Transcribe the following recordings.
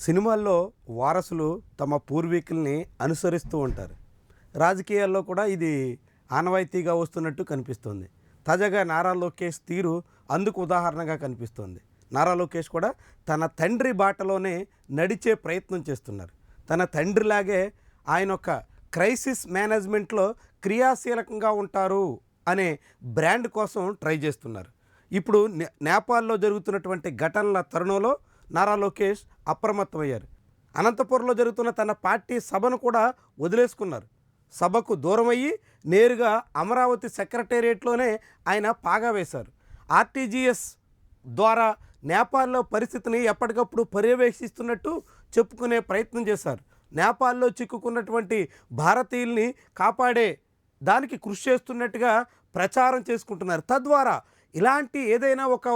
సినిమాల్లో వారసులు తమ పూర్వీకుల్ని అనుసరిస్తూ ఉంటారు. రాజకీయాల్లో కూడా ఇది ఆనవాయితీగా వస్తున్నట్టు కనిపిస్తుంది. తాజాగా నారా లోకేష్ తీరు అందుకు ఉదాహరణగా కనిపిస్తుంది. నారా లోకేష్ కూడా తన తండ్రి బాటలోనే నడిచే ప్రయత్నం చేస్తున్నారు. తన తండ్రిలాగే ఆయన ఒక క్రైసిస్ మేనేజ్మెంట్లో క్రియాశీలకంగా ఉంటారు అనే బ్రాండ్ కోసం ట్రై చేస్తున్నారు. ఇప్పుడు నేపాల్లో జరుగుతున్నటువంటి ఘటనల తరుణంలో నారా లోకేష్ అప్రమత్తమయ్యారు. అనంతపురంలో జరుగుతున్న తన పార్టీ సభను కూడా వదిలేసుకున్నారు. సభకు దూరమయ్యి నేరుగా అమరావతి సెక్రటేరియట్లోనే ఆయన పాగా వేశారు. ఆర్టీజీఎస్ ద్వారా నేపాల్లో పరిస్థితిని ఎప్పటికప్పుడు పర్యవేక్షిస్తున్నట్టు చెప్పుకునే ప్రయత్నం చేశారు. నేపాల్లో చిక్కుకున్నటువంటి భారతీయుల్ని కాపాడే దానికి కృషి చేస్తున్నట్టుగా ప్రచారం చేసుకుంటున్నారు. తద్వారా ఇలాంటి ఏదైనా ఒక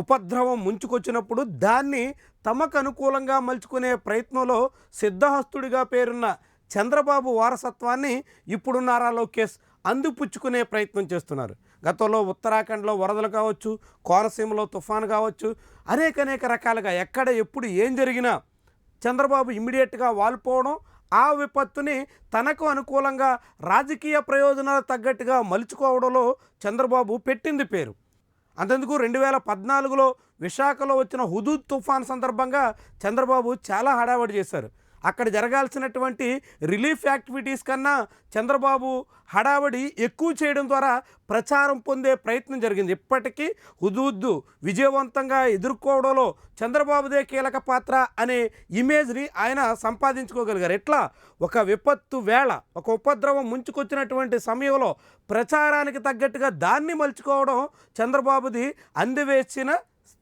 ఉపద్రవం ముంచుకొచ్చినప్పుడు దాన్ని తమకు అనుకూలంగా మలుచుకునే ప్రయత్నంలో సిద్ధహస్తుడిగా పేరున్న చంద్రబాబు వారసత్వాన్ని ఇప్పుడు నారా లోకేష్ అందిపుచ్చుకునే ప్రయత్నం చేస్తున్నారు. గతంలో ఉత్తరాఖండ్లో వరదలు కావచ్చు, కోనసీమలో తుఫాను కావచ్చు, అనేక రకాలుగా ఎక్కడ ఎప్పుడు ఏం జరిగినా చంద్రబాబు ఇమ్మీడియట్గా వాలిపోవడం, ఆ విపత్తుని తనకు అనుకూలంగా రాజకీయ ప్రయోజనాలు తగ్గట్టుగా మలుచుకోవడంలో చంద్రబాబు పెట్టింది పేరు. అంతెందుకు 2014లో విశాఖలో వచ్చిన హుదూద్ తుఫాన్ సందర్భంగా చంద్రబాబు చాలా హడావడి చేశారు. అక్కడ జరగాల్సినటువంటి రిలీఫ్ యాక్టివిటీస్ కన్నా చంద్రబాబు హడావడి ఎక్కువ చేయడం ద్వారా ప్రచారం పొందే ప్రయత్నం జరిగింది. ఇప్పటికీ హుదూద్ విజయవంతంగా ఎదుర్కోవడంలో చంద్రబాబుదే కీలక పాత్ర అనే ఇమేజ్ని ఆయన సంపాదించుకోగలిగారు. ఎట్లా ఒక విపత్తు వేళ ఒక ఉపద్రవం ముంచుకొచ్చినటువంటి సమయంలో ప్రచారానికి తగ్గట్టుగా దాన్ని మలుచుకోవడం చంద్రబాబుది అందివేసిన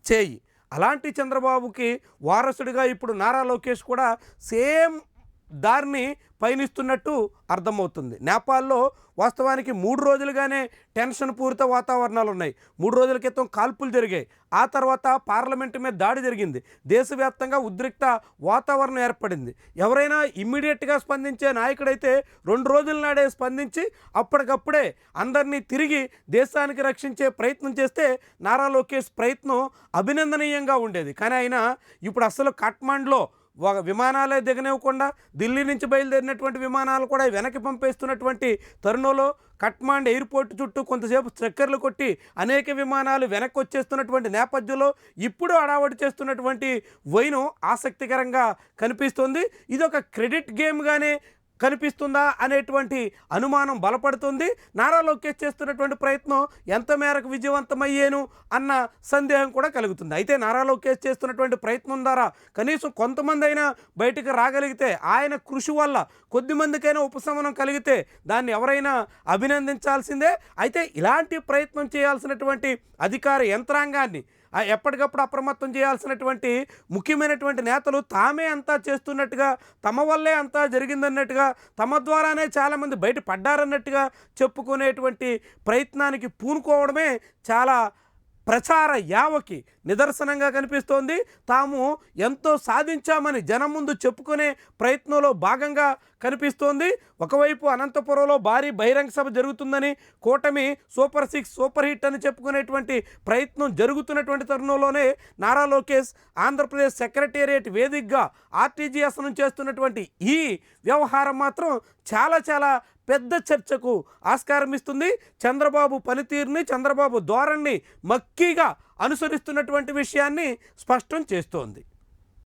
చేయి. అలాంటి చంద్రబాబుకి వారసుడిగా ఇప్పుడు నారా లోకేష్ కూడా సేమ్ దారిని పయనిస్తున్నట్టు అర్థమవుతుంది. నేపాల్లో వాస్తవానికి 3 రోజులుగానే టెన్షన్ పూరిత వాతావరణాలు ఉన్నాయి. 3 రోజుల క్రితం కాల్పులు జరిగాయి. ఆ తర్వాత పార్లమెంటు మీద దాడి జరిగింది. దేశవ్యాప్తంగా ఉద్రిక్త వాతావరణం ఏర్పడింది. ఎవరైనా ఇమ్మీడియట్గా స్పందించే నాయకుడైతే 2 రోజుల నాడే స్పందించి అప్పటికప్పుడే అందరినీ తిరిగి దేశానికి రక్షించే ప్రయత్నం చేస్తే నారా లోకేష్ ప్రయత్నం అభినందనీయంగా ఉండేది. కానీ ఆయన ఇప్పుడు అసలు కాఠ్మండ్లో విమానాలే దిగనివ్వకుండా ఢిల్లీ నుంచి బయలుదేరినటువంటి విమానాలు కూడా వెనక్కి పంపేస్తున్నటువంటి తరుణంలో కఠ్మండ్ ఎయిర్పోర్ట్ చుట్టూ కొంతసేపు చక్కర్లు కొట్టి అనేక విమానాలు వెనక్కి వచ్చేస్తున్నటువంటి నేపథ్యంలో ఇప్పుడు హడావడి చేస్తున్నటువంటి వైనం ఆసక్తికరంగా కనిపిస్తుంది. ఇది ఒక క్రెడిట్ గేమ్గానే కనిపిస్తుందా అనేటువంటి అనుమానం బలపడుతుంది. నారా లోకేష్ చేస్తున్నటువంటి ప్రయత్నం ఎంత మేరకు విజయవంతమయ్యేను అన్న సందేహం కూడా కలుగుతుంది. అయితే నారా లోకేష్ చేస్తున్నటువంటి ప్రయత్నం ద్వారా కనీసం కొంతమంది అయినా బయటకు రాగలిగితే, ఆయన కృషి వల్ల కొద్దిమందికైనా ఉపశమనం కలిగితే దాన్ని ఎవరైనా అభినందించాల్సిందే. అయితే ఇలాంటి ప్రయత్నం చేయాల్సినటువంటి అధికార యంత్రాంగాన్ని ఎప్పటికప్పుడు అప్రమత్తం చేయాల్సినటువంటి ముఖ్యమైనటువంటి నేతలు తామే అంతా చేస్తున్నట్టుగా, తమ వల్లే అంతా జరిగిందన్నట్టుగా, తమ ద్వారానే చాలామంది బయట పడ్డారన్నట్టుగా చెప్పుకునేటువంటి ప్రయత్నానికి పూనుకోవడమే చాలా ప్రచార యావకి నిదర్శనంగా కనిపిస్తోంది. తాము ఎంతో సాధించామని జనం ముందు చెప్పుకునే ప్రయత్నంలో భాగంగా కనిపిస్తోంది. ఒకవైపు అనంతపురంలో భారీ బహిరంగ సభ జరుగుతుందని, కూటమి సూపర్ 6 సూపర్ హిట్ అని చెప్పుకునేటువంటి ప్రయత్నం జరుగుతున్నటువంటి తరుణంలోనే నారా లోకేష్ ఆంధ్రప్రదేశ్ సెక్రటేరియట్ వేదికగా ఆర్టీజీఎస్ నుంచి చేస్తున్నటువంటి ఈ వ్యవహారం మాత్రం చాలా పెద్ద చర్చకు ఆస్కారం ఇస్తుంది. చంద్రబాబు పనితీరుని, చంద్రబాబు ధోరణిని మక్కీగా అనుసరిస్తున్నటువంటి విషయాన్ని స్పష్టం చేస్తోంది.